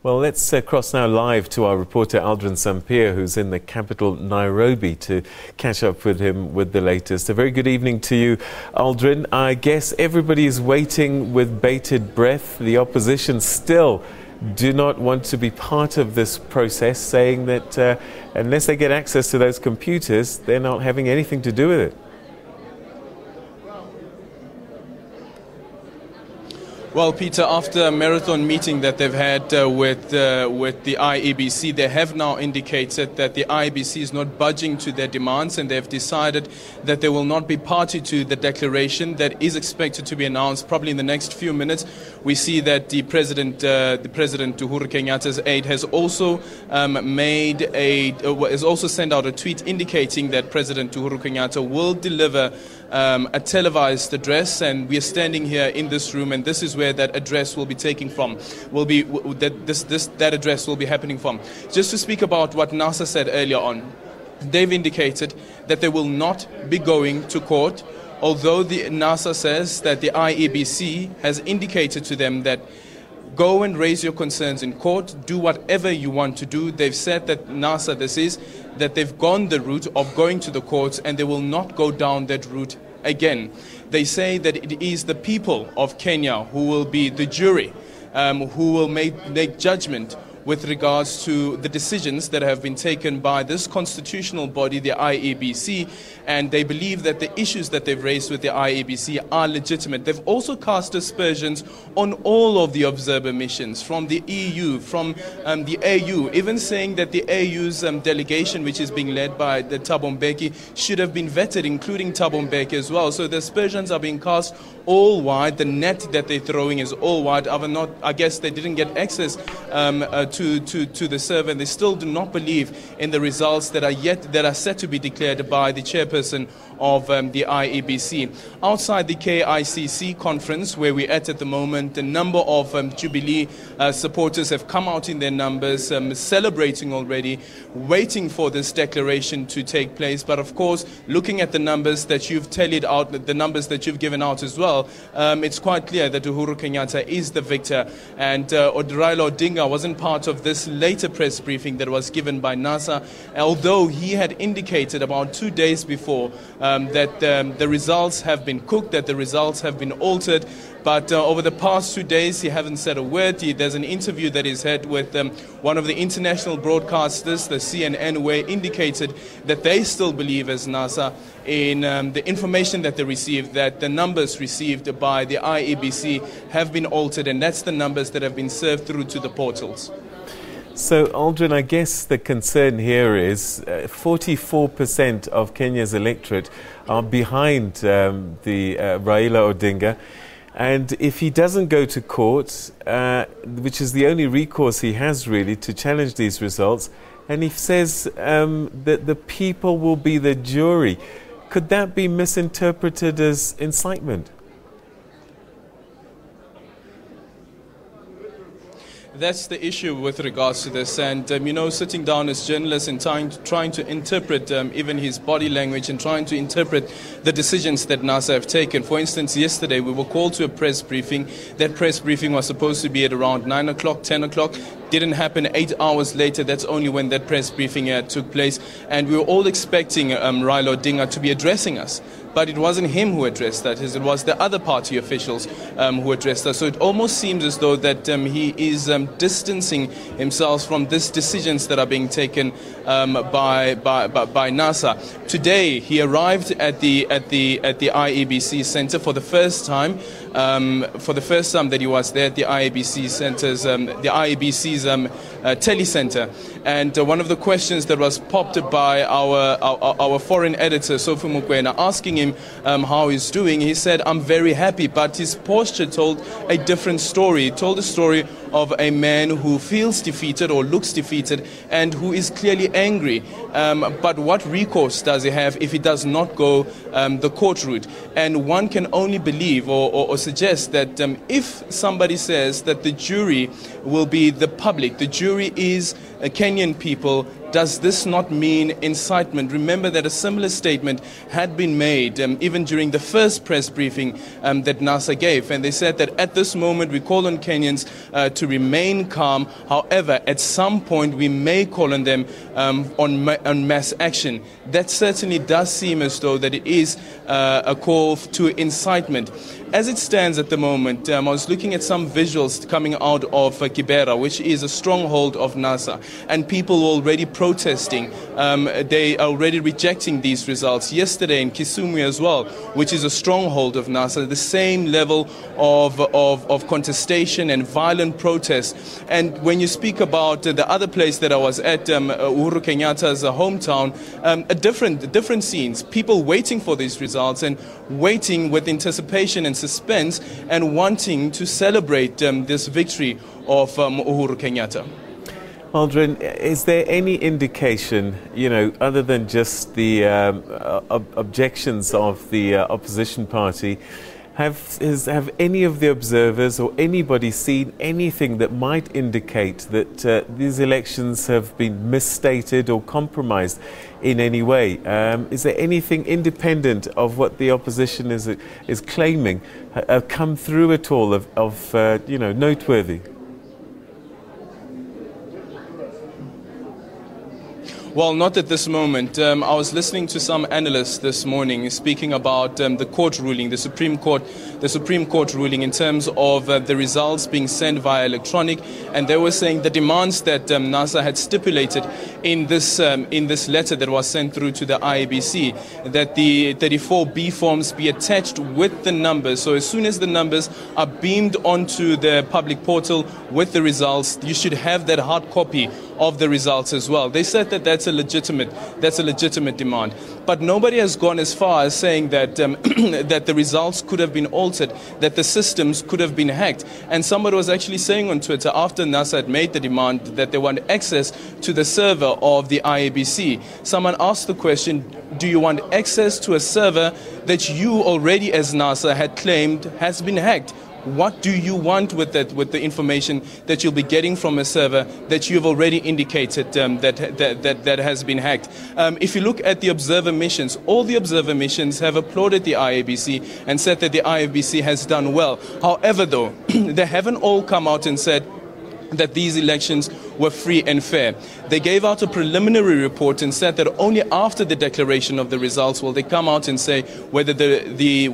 Well, let's cross now live to our reporter Aldrin Sampear, who's in the capital Nairobi, to catch up with him with the latest. A very good evening to you, Aldrin. I guess everybody is waiting with bated breath. The opposition still do not want to be part of this process, saying that unless they get access to those computers, they're not having anything to do with it. Well, Peter, after a marathon meeting that they've had with the IEBC, they have now indicated that the IEBC is not budging to their demands, and they've decided that they will not be party to the declaration that is expected to be announced probably in the next few minutes. We see that the President Uhuru Kenyatta's aide has also has also sent out a tweet indicating that President Uhuru Kenyatta will deliver a televised address, and we are standing here in this room, and this is where that address will be taking from. That address will be happening from. Just to speak about what NASA said earlier on, they've indicated that they will not be going to court, although the NASA says that the IEBC has indicated to them that go and raise your concerns in court, do whatever you want to do. They've said that NASA, that they've gone the route of going to the courts, and they will not go down that route again. They say that it is the people of Kenya who will be the jury, who will make judgment with regards to the decisions that have been taken by this constitutional body, the IEBC, and they believe that the issues that they've raised with the IEBC are legitimate. They've also cast aspersions on all of the observer missions, from the EU, from the AU, even saying that the AU's delegation, which is being led by the Thabo Mbeki, should have been vetted, including Thabo Mbeki as well. So the aspersions are being cast all wide. The net that they're throwing is all wide. I guess they didn't get access to the server, and they still do not believe in the results that are set to be declared by the chairperson of the IEBC. Outside the KICC conference, where we're at the moment, a number of Jubilee supporters have come out in their numbers, celebrating already, waiting for this declaration to take place. But of course, looking at the numbers that you've tallied out, the numbers that you've given out as well, it's quite clear that Uhuru Kenyatta is the victor. And Raila Odinga wasn't part of this later press briefing that was given by NASA, although he had indicated about 2 days before that the results have been cooked, that the results have been altered. But over the past 2 days, he hasn't said a word. There's an interview that he's had with one of the international broadcasters, the CNN, where indicated that they still believe, as NASA, in the information that they received, that the numbers received by the IEBC have been altered, and that's the numbers that have been served through to the portals. So, Aldrin, I guess the concern here is 44% of Kenya's electorate are behind the Raila Odinga. And if he doesn't go to court, which is the only recourse he has really to challenge these results, and he says that the people will be the jury, could that be misinterpreted as incitement? That's the issue with regards to this, and sitting down as journalists and trying to interpret even his body language and trying to interpret the decisions that NASA have taken. For instance, yesterday we were called to a press briefing. That press briefing was supposed to be at around 9 o'clock, 10 o'clock. Didn't happen. 8 hours later, that's only when that press briefing took place, and we were all expecting Raila Odinga to be addressing us. But it wasn't him who addressed that, it was the other party officials who addressed us. So it almost seems as though that he is distancing himself from these decisions that are being taken by NASA. Today, he arrived at the IEBC Center for the first time. For the first time that he was there at the IEBC Center's, the IEBC's telecenter, and one of the questions that was popped by our foreign editor Sophie Mukwena, asking him how he's doing, he said, "I'm very happy," but his posture told a different story. He told the story of a man who feels defeated or looks defeated and who is clearly angry. But what recourse does he have if he does not go the court route? And one can only believe or suggest that if somebody says that the jury will be the public, the jury is Kenyan people, does this not mean incitement? Remember that a similar statement had been made even during the first press briefing that NASA gave. And they said that at this moment we call on Kenyans to remain calm. However, at some point we may call on them on mass action. That certainly does seem as though that it is a call to incitement. As it stands at the moment, I was looking at some visuals coming out of Kibera, which is a stronghold of NASA, and people were already protesting. They are already rejecting these results. Yesterday in Kisumu as well, which is a stronghold of NASA, the same level of contestation and violent protest. And when you speak about the other place that I was at, Uhuru Kenyatta's hometown, different scenes, people waiting for these results and waiting with anticipation and suspense and wanting to celebrate this victory of Uhuru Kenyatta. Aldrin, is there any indication, other than just the objections of the opposition party, have any of the observers or anybody seen anything that might indicate that these elections have been misstated or compromised in any way? Is there anything independent of what the opposition is claiming come through at all of noteworthy? Well, not at this moment. I was listening to some analysts this morning speaking about the court ruling, the Supreme Court ruling in terms of the results being sent via electronic, and they were saying the demands that NASA had stipulated in this letter that was sent through to the IABC, that the 34B forms be attached with the numbers. So as soon as the numbers are beamed onto the public portal with the results, you should have that hard copy of the results as well. They said that that's a legitimate demand, but nobody has gone as far as saying that that the results could have been altered, that the systems could have been hacked. And somebody was actually saying on Twitter, after NASA had made the demand that they want access to the server of the IABC, someone asked the question, do you want access to a server that you already as NASA had claimed has been hacked? What do you want with that, with the information that you'll be getting from a server that you've already indicated that has been hacked? If you look at the observer missions, all the observer missions have applauded the IABC and said that the IABC has done well. However, though, they haven't all come out and said that these elections were free and fair. They gave out a preliminary report and said that only after the declaration of the results will they come out and say whether the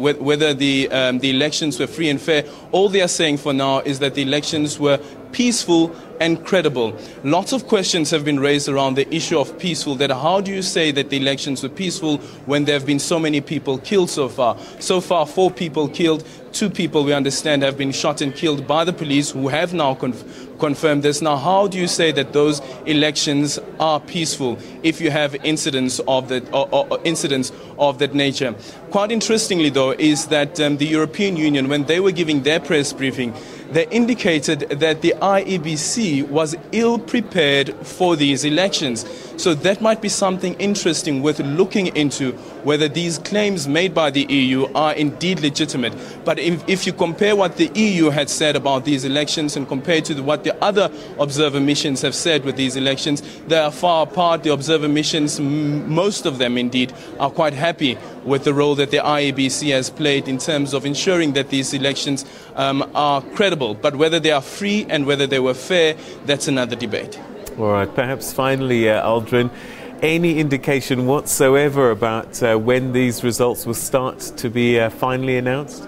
elections were free and fair. All they are saying for now is that the elections were peaceful and credible. Lots of questions have been raised around the issue of peaceful, that how do you say that the elections were peaceful when there have been so many people killed so far? So far, 4 people killed, 2 people we understand have been shot and killed by the police, who have now confirmed this. Now, how do you say that those elections are peaceful if you have incidents of that nature? Quite interestingly, though, is that the European Union, when they were giving their press briefing, they indicated that the IEBC was ill-prepared for these elections. So that might be something interesting worth looking into, whether these claims made by the EU are indeed legitimate. But if you compare what the EU had said about these elections and compare to what the other observer missions have said with these elections, they are far apart. The observer missions, most of them indeed, are quite happy with the role that the IEBC has played in terms of ensuring that these elections are credible. But whether they are free and whether they were fair, that's another debate. All right, perhaps finally, Aldrin, any indication whatsoever about when these results will start to be finally announced?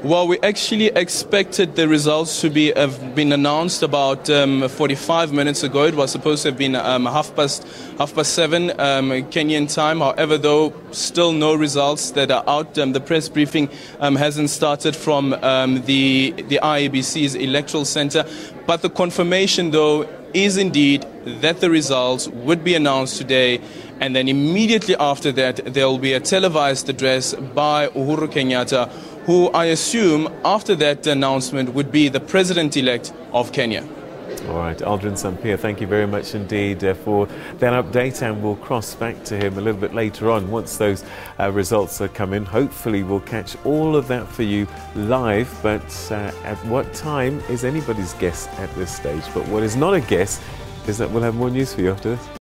Well, we actually expected the results to have been announced about 45 minutes ago. It was supposed to have been half past 7 Kenyan time. However, though, still no results that are out. The press briefing hasn't started from the IABC's electoral center. But the confirmation, though, is indeed that the results would be announced today. And then immediately after that, there will be a televised address by Uhuru Kenyatta, who I assume after that announcement would be the president-elect of Kenya. All right, Aldrin Sampear, thank you very much indeed for that update, and we'll cross back to him a little bit later on once those results are come in. Hopefully we'll catch all of that for you live, but at what time is anybody's guess at this stage. But what is not a guess is that we'll have more news for you after this.